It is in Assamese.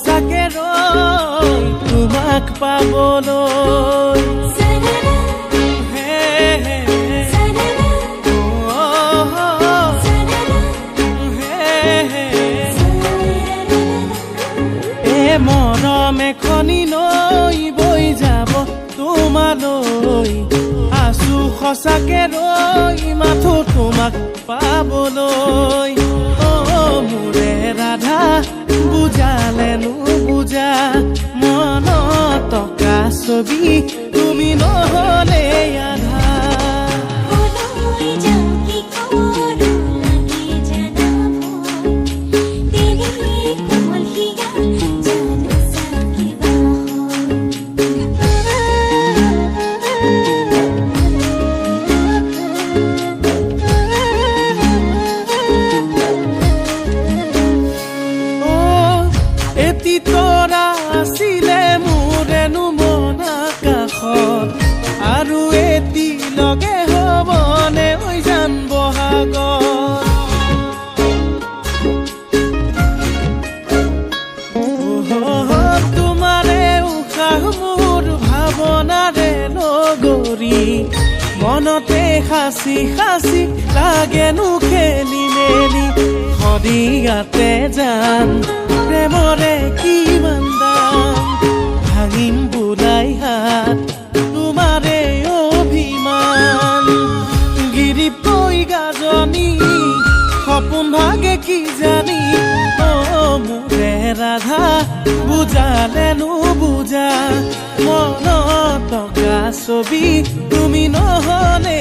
সঁচাকে ৰৈ তোমাক পাবলৈ মৰম এখনি নৈ বৈ যাব তোমালৈ আছো সঁচাকে ৰৈ মাথো তোমাক পাবলৈ মোৰে ৰাধা বুজালে নুবুজা মনত টকা ছবি তুমি নহলে আধা তৰা আছিলে মোৰেনো মন আকাশত আৰু এটি লগে হ'বনে ঐ জান বহাগত তোমাৰে উশাহ মোৰ ভাৱনাৰে নগৰী মনতে সাঁচি সাঁচি লাগেনো খেলি মেলি সদিয়াতে যাম প্ৰেমৰে কিমান দাম ভাঙিম বুলাই হাত তোমাৰে অভিমান গিৰিপৈ গাজনী সপোন ভাগে কি জানি মোৰে ৰাধা বুজালে নুবুজা মনত টকা ছবি তুমি নহলে